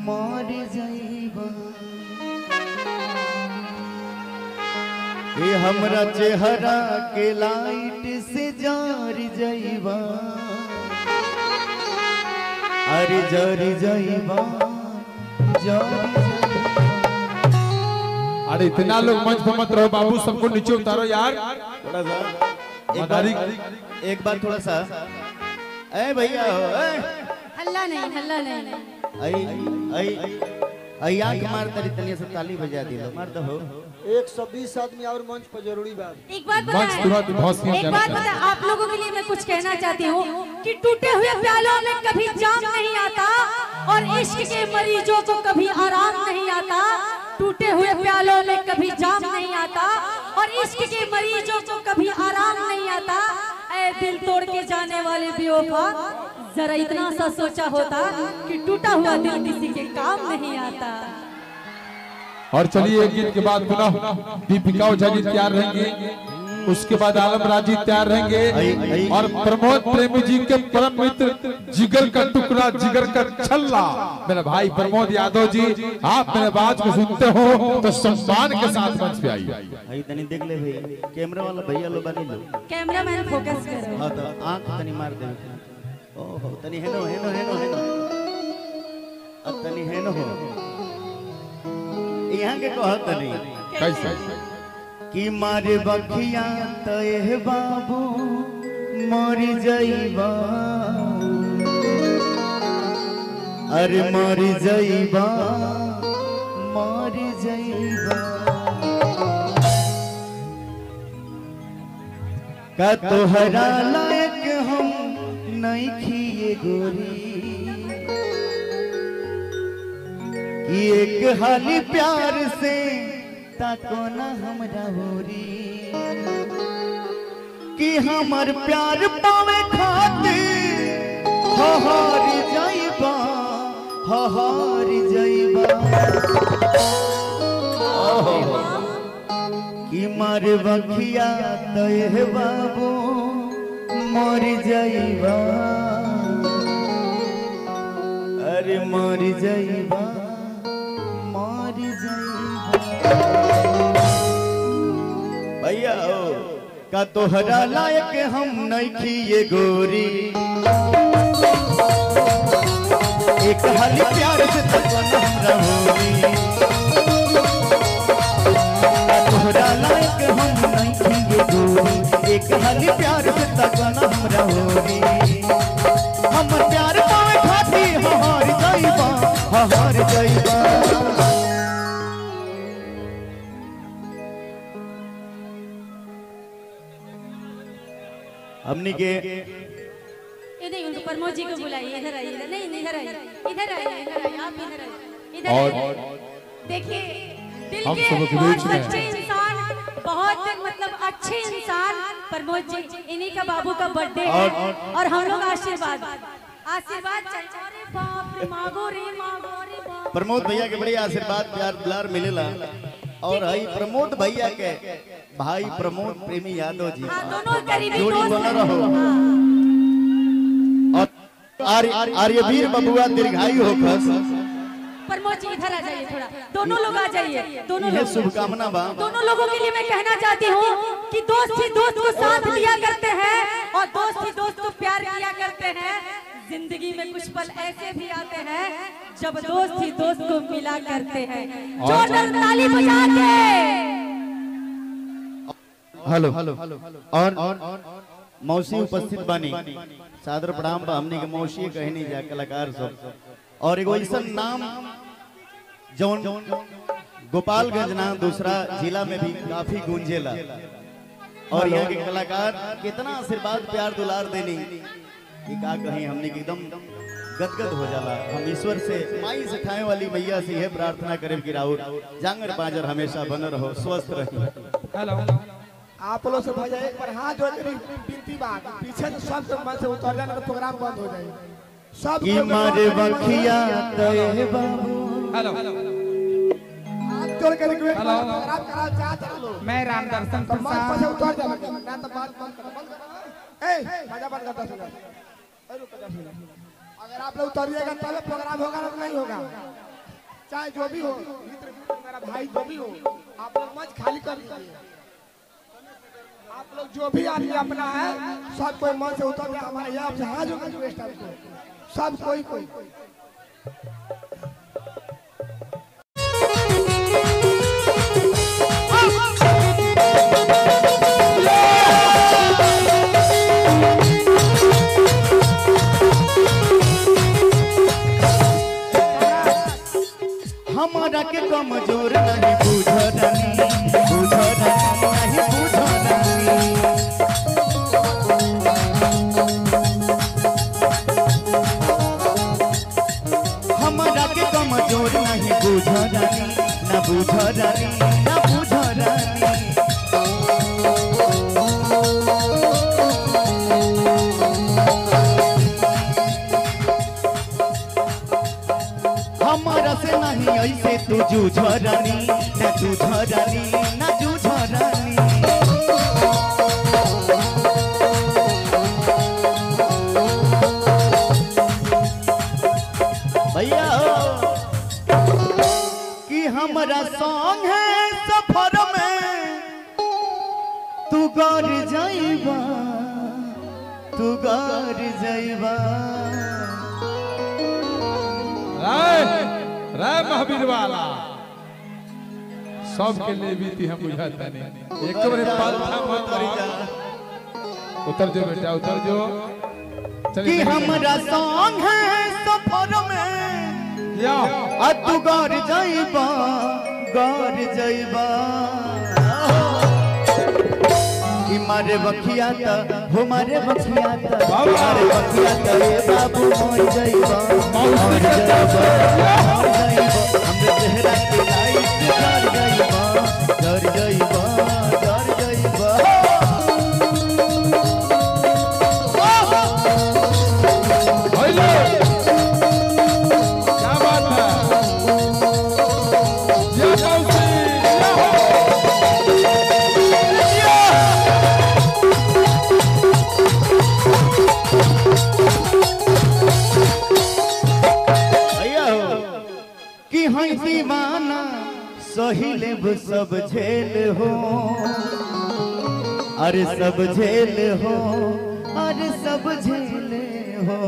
मर जाइबा ये हमरा चेहरा के लाइट से जार जाइबा अरे जार जाइबा अरे इतना लोग मंच पर मत रहो बाबू, सबको नीचे उतारो यार। थोड़ा सा एक बार थोड़ा सा ए भैया हल्ला नहीं आई आंख मार तरी तनिया से ताली बजा दी लो मार दो 120 आदमी और मंच पर जरूरी बात। एक बात बता आप लोगों के लिए मैं कुछ कहना चाहती हूँ कि टूटे हुए प्यालों में कभी जाम नहीं आता और इश्क के मरीजों को कभी आराम नहीं आता। टूटे हुए प्यालों में कभी जाम नहीं आता और इश्क के मरीजों को कभी आराम नहीं आता। ऐ दिल तोड़ के जाने वाले बेवफा, जरा इतना सा सोचा होता कि टूटा हुआ दिल किसी के काम नहीं आता। और चलिए एक गीत के बाद पुनः दीपिका ओझा जी तैयार रहेंगे, उसके बाद आलम राजी तैयार रहेंगे और प्रमोद प्रेमी जी के परम मित्र जिगर का टुकड़ा जिगर का छल्ला मेरा भाई प्रमोद यादव जी, आप मेरे बात को सुनते हो तो सम्मान के साथ मंच पे आइए। तनी देख ले भैया कैमरा वाला भैया लो बनी लो कैमरामैन फोकस करो। हां तो आंख तनी मार दे ओहो तनी हेनो अब तनी हेनो हो यहाँ के कहत नहीं कैसे कि मारे बखिया तय बाबू मर जाइबा अरे मर जाइबा का तोहरा लायक हम नहीं खिए गोरी कि एक हाली प्यार से ताको ना हमरा होरी कि हमर प्यार पावे खातिर हार जाइबा कि मार बखिया तय बाबू मर जाइबा अरे मर जाइबा भैया का तोहरा लायक हम नहीं खिए गोरी एक हाली प्यार से हमरा होरी का तोहरा लायक हम नहीं खिए गोरी एक हाली प्यार से हमरा होरी हम प्यार पावे खाती हार जाइबा हमने के नहीं उनको प्रमोद जी को बुलाइए, इधर आइए। नहीं इधर आइए आप इधर आइए इधर आइए। देखिए दिल के बहुत सच्चे इंसान, बहुत मतलब अच्छे इंसान प्रमोद जी, इन्हीं का बाबू का बर्थडे है और हम लोग आशीर्वाद बाप रे मांगो रे प्रमोद भैया के बड़े आशीर्वाद प्यार दुलार मिलेला और हई प्रमोद भैया के भाई प्रमोद प्रेमी यादव जी दोनों करीबी जोड़ी बना रहो और आर्यवीर बबुआ दीर्घायु होकर। प्रमोद जी इधर आ जाइए थोड़ा, दोनों लोग आ जाइए। दोनों लोग शुभकामना बा। दोनों लोगों के लिए मैं कहना चाहती हूँ कि दोस्त ही दोस्त को साथ दिया करते हैं और दोस्त ही दोस्त को प्यार किया करते हैं। जिंदगी में कुछ पल ऐसे भी आते हैं जब दोस्त ही दोस्त को मिला करते हैं। जोरदार ताली बजा के हेलो और मौसी उपस्थित बानी, सादर प्रणाम बा। हमने के मौसी कहनी जा कलाकार सब और एगो ऐसा नाम जौन गोपालगंज नाम दूसरा जिला में भी काफी गूंजेला और यहाँ के कलाकार कितना आशीर्वाद प्यार दुलार देनी कि का कहीं हमने एकदम गदगद हो जाला। हम ईश्वर से माई से खाए वाली मैया से यह प्रार्थना करें कि राउर जांगर बाजर हमेशा बन रहो, स्वस्थ रहो। हेलो आप लोग से भैया एक बार हाथ जोड़ के विनती बात पीछे से सब मन से उतर जाना तो प्रोग्राम बंद हो जाएगा सब की मारे बखिया तय बाबू। हेलो हाथ जोड़ के रिक्वेस्ट प्रोग्राम करा चाहते लो मैं राम दर्शन प्रसाद से उतर जाना ना तो बात बंद कर ए मजा बंद कर 10 मिनट रुक 10 मिनट। अगर आप लोग उतरिएगा तब प्रोग्राम होगा ना नहीं होगा। चाहे जो भी हो, मित्र मेरा भाई जो भी हो, आप लोग मंच खाली कर दीजिए। आप लोग जो भी आदमी अपना है सब कोई मंच से उतर गया। हमारे यहाँ से हाथ जोड़ के रिक्वेस्ट है सब कोई हमारा के कमजोर नहीं बुझरानी नहीं बुझरानी हमारा के कमजोर नहीं बुझरानी ना बुझरानी ना बुझरानी हमारा से नहीं ऐसे तू जूझरानी ना जूझरानी ना जूझरानी भैया कि हमारा सॉन्ग है सफर में तू गौर जाइबा तू गौर जाइबा राय महावीर वाला सबके लिए भी थी हम बुझाता नहीं एक बार उतर जो बेटा उतर जो कि हमारा सॉन्ग है सफर में या तू गौर जाइबा कि मारे बखिया त हो मारे बखिया त मारे बखिया त ए बाबू मर जाइबा मर जाइबा हमरे चेहरा के लाइट जर जाइबा क्या बात है कि हई दीवाना सही लेब सब झेल हो अरे सब झेल हो अरे सब झेल हो